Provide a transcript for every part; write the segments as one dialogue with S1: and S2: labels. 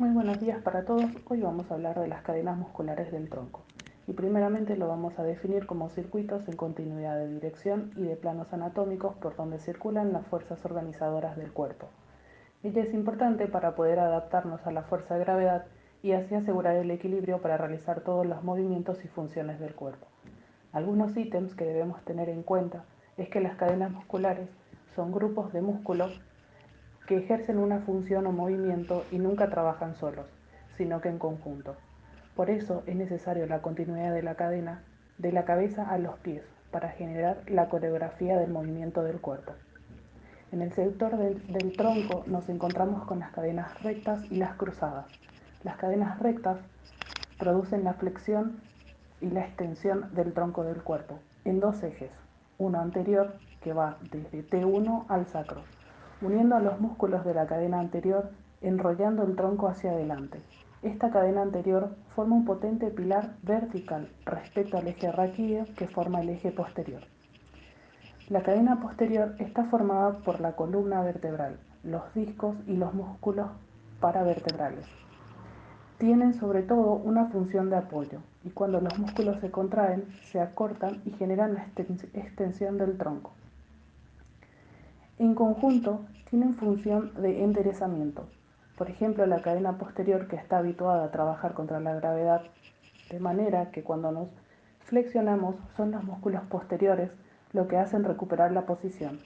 S1: Muy buenos días para todos. Hoy vamos a hablar de las cadenas musculares del tronco. Y primeramente lo vamos a definir como circuitos en continuidad de dirección y de planos anatómicos por donde circulan las fuerzas organizadoras del cuerpo. Ella es importante para poder adaptarnos a la fuerza de gravedad y así asegurar el equilibrio para realizar todos los movimientos y funciones del cuerpo. Algunos ítems que debemos tener en cuenta es que las cadenas musculares son grupos de músculos que ejercen una función o movimiento y nunca trabajan solos, sino que en conjunto. Por eso es necesario la continuidad de la cadena de la cabeza a los pies para generar la coreografía del movimiento del cuerpo. En el sector del tronco nos encontramos con las cadenas rectas y las cruzadas. Las cadenas rectas producen la flexión y la extensión del tronco del cuerpo en dos ejes, uno anterior que va desde T1 al sacro, uniendo a los músculos de la cadena anterior, enrollando el tronco hacia adelante. Esta cadena anterior forma un potente pilar vertical respecto al eje raquídeo que forma el eje posterior. La cadena posterior está formada por la columna vertebral, los discos y los músculos paravertebrales. Tienen sobre todo una función de apoyo y cuando los músculos se contraen, se acortan y generan la extensión del tronco. En conjunto, tienen función de enderezamiento. Por ejemplo, la cadena posterior que está habituada a trabajar contra la gravedad, de manera que cuando nos flexionamos son los músculos posteriores lo que hacen recuperar la posición,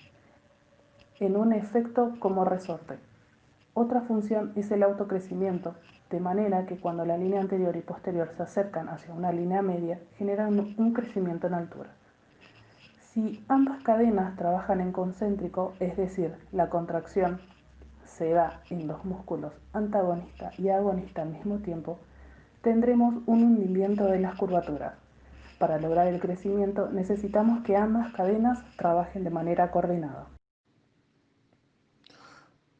S1: en un efecto como resorte. Otra función es el autocrecimiento, de manera que cuando la línea anterior y posterior se acercan hacia una línea media, generan un crecimiento en altura. Si ambas cadenas trabajan en concéntrico, es decir, la contracción se da en los músculos antagonista y agonista al mismo tiempo, tendremos un hundimiento de las curvaturas. Para lograr el crecimiento necesitamos que ambas cadenas trabajen de manera coordinada.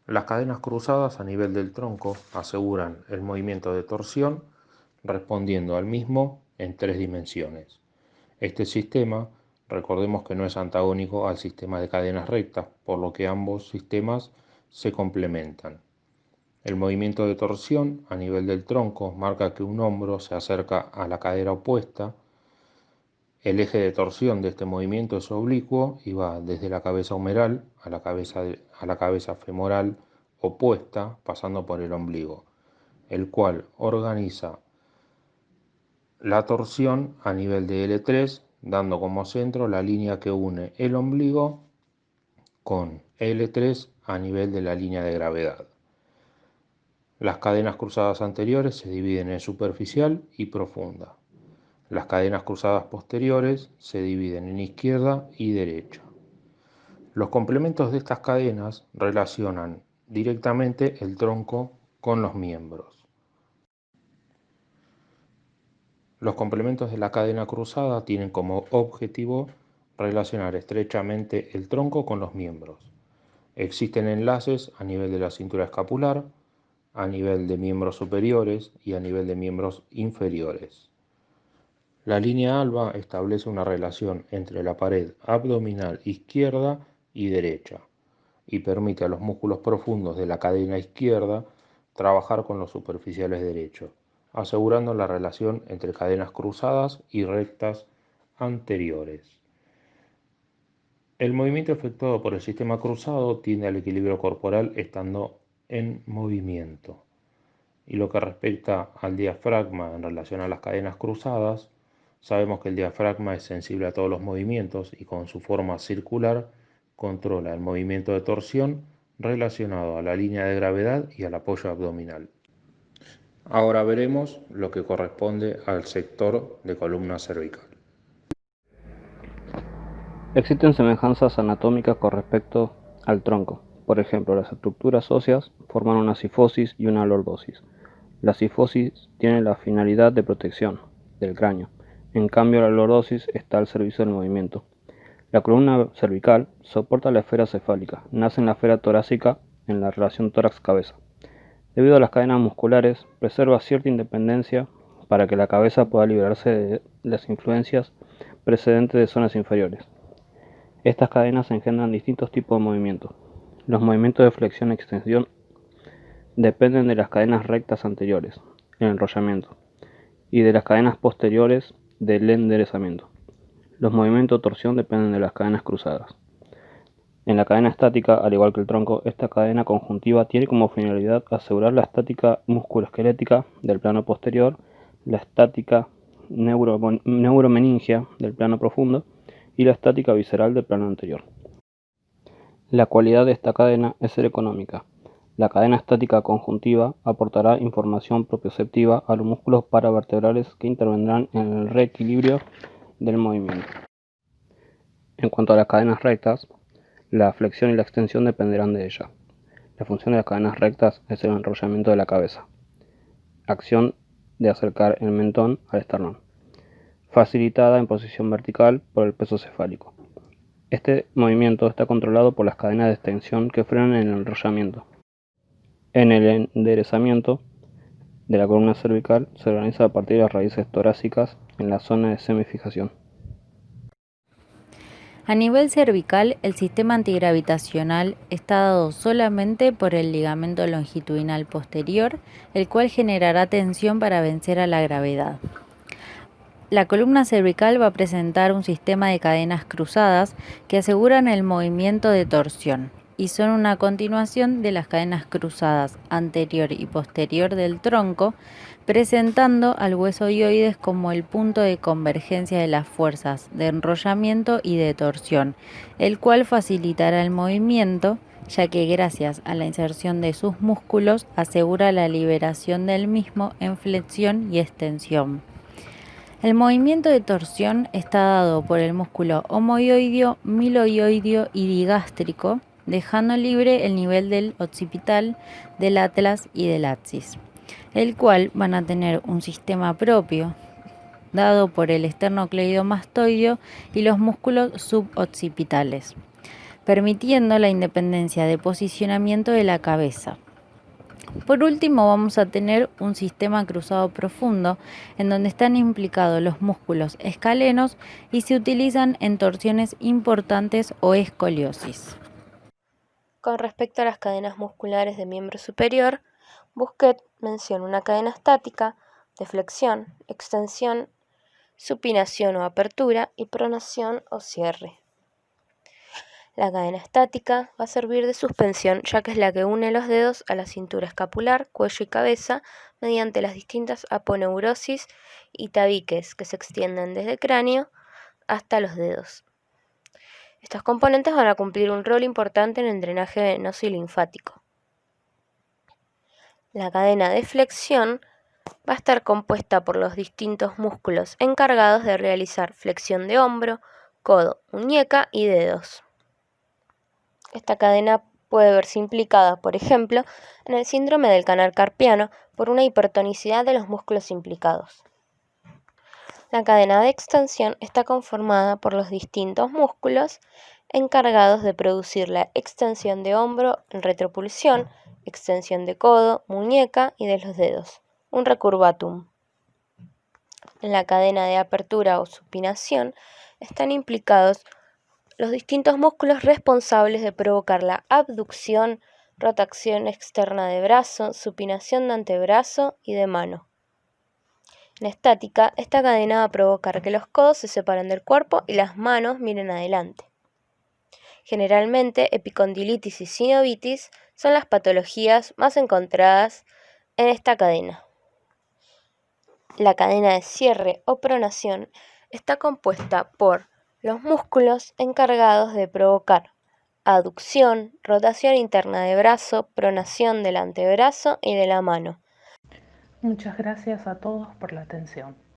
S2: Las cadenas cruzadas a nivel del tronco aseguran el movimiento de torsión respondiendo al mismo en 3 dimensiones. Este sistema, recordemos que no es antagónico al sistema de cadenas rectas, por lo que ambos sistemas se complementan. El movimiento de torsión a nivel del tronco marca que un hombro se acerca a la cadera opuesta. El eje de torsión de este movimiento es oblicuo y va desde la cabeza humeral a la cabeza femoral opuesta, pasando por el ombligo, el cual organiza la torsión a nivel de L3, dando como centro la línea que une el ombligo con L3 a nivel de la línea de gravedad. Las cadenas cruzadas anteriores se dividen en superficial y profunda. Las cadenas cruzadas posteriores se dividen en izquierda y derecha. Los complementos de estas cadenas relacionan directamente el tronco con los miembros. Los complementos de la cadena cruzada tienen como objetivo relacionar estrechamente el tronco con los miembros. Existen enlaces a nivel de la cintura escapular, a nivel de miembros superiores y a nivel de miembros inferiores. La línea alba establece una relación entre la pared abdominal izquierda y derecha y permite a los músculos profundos de la cadena izquierda trabajar con los superficiales derechos, asegurando la relación entre cadenas cruzadas y rectas anteriores. El movimiento efectuado por el sistema cruzado tiende al equilibrio corporal estando en movimiento. Y lo que respecta al diafragma en relación a las cadenas cruzadas, sabemos que el diafragma es sensible a todos los movimientos y con su forma circular controla el movimiento de torsión relacionado a la línea de gravedad y al apoyo abdominal. Ahora veremos lo que corresponde al sector de columna cervical.
S3: Existen semejanzas anatómicas con respecto al tronco. Por ejemplo, las estructuras óseas forman una cifosis y una lordosis. La cifosis tiene la finalidad de protección del cráneo. En cambio, la lordosis está al servicio del movimiento. La columna cervical soporta la esfera cefálica. Nace en la esfera torácica en la relación tórax-cabeza. Debido a las cadenas musculares, preserva cierta independencia para que la cabeza pueda librarse de las influencias precedentes de zonas inferiores. Estas cadenas engendran distintos tipos de movimientos. Los movimientos de flexión-extensión dependen de las cadenas rectas anteriores, el enrollamiento, y de las cadenas posteriores del enderezamiento. Los movimientos de torsión dependen de las cadenas cruzadas. En la cadena estática, al igual que el tronco, esta cadena conjuntiva tiene como finalidad asegurar la estática musculoesquelética del plano posterior, la estática neuromeningia del plano profundo y la estática visceral del plano anterior. La cualidad de esta cadena es ser económica. La cadena estática conjuntiva aportará información propioceptiva a los músculos paravertebrales que intervendrán en el reequilibrio del movimiento. En cuanto a las cadenas rectas, la flexión y la extensión dependerán de ella. La función de las cadenas rectas es el enrollamiento de la cabeza, acción de acercar el mentón al esternón, facilitada en posición vertical por el peso cefálico. Este movimiento está controlado por las cadenas de extensión que frenan el enrollamiento. En el enderezamiento de la columna cervical se organiza a partir de las raíces torácicas en la zona de semifijación.
S4: A nivel cervical, el sistema antigravitacional está dado solamente por el ligamento longitudinal posterior, el cual generará tensión para vencer a la gravedad. La columna cervical va a presentar un sistema de cadenas cruzadas que aseguran el movimiento de torsión y son una continuación de las cadenas cruzadas anterior y posterior del tronco, presentando al hueso hioides como el punto de convergencia de las fuerzas de enrollamiento y de torsión, el cual facilitará el movimiento, ya que gracias a la inserción de sus músculos asegura la liberación del mismo en flexión y extensión. El movimiento de torsión está dado por el músculo omohioideo, milohioideo y digástrico, dejando libre el nivel del occipital, del atlas y del axis, el cual van a tener un sistema propio dado por el esternocleidomastoideo y los músculos suboccipitales, permitiendo la independencia de posicionamiento de la cabeza. Por último, vamos a tener un sistema cruzado profundo en donde están implicados los músculos escalenos y se utilizan en torsiones importantes o escoliosis.
S5: Con respecto a las cadenas musculares de miembro superior, Busquet menciona una cadena estática de flexión, extensión, supinación o apertura y pronación o cierre. La cadena estática va a servir de suspensión, ya que es la que une los dedos a la cintura escapular, cuello y cabeza mediante las distintas aponeurosis y tabiques que se extienden desde el cráneo hasta los dedos. Estos componentes van a cumplir un rol importante en el drenaje venoso y linfático. La cadena de flexión va a estar compuesta por los distintos músculos encargados de realizar flexión de hombro, codo, muñeca y dedos. Esta cadena puede verse implicada, por ejemplo, en el síndrome del canal carpiano por una hipertonicidad de los músculos implicados. La cadena de extensión está conformada por los distintos músculos encargados de producir la extensión de hombro en retropulsión, extensión de codo, muñeca y de los dedos, un recurvatum. En la cadena de apertura o supinación están implicados los distintos músculos responsables de provocar la abducción, rotación externa de brazo, supinación de antebrazo y de mano. En estática, esta cadena va a provocar que los codos se separen del cuerpo y las manos miren adelante. Generalmente, epicondilitis y sinovitis son las patologías más encontradas en esta cadena. La cadena de cierre o pronación está compuesta por los músculos encargados de provocar aducción, rotación interna de brazo, pronación del antebrazo y de la mano.
S1: Muchas gracias a todos por la atención.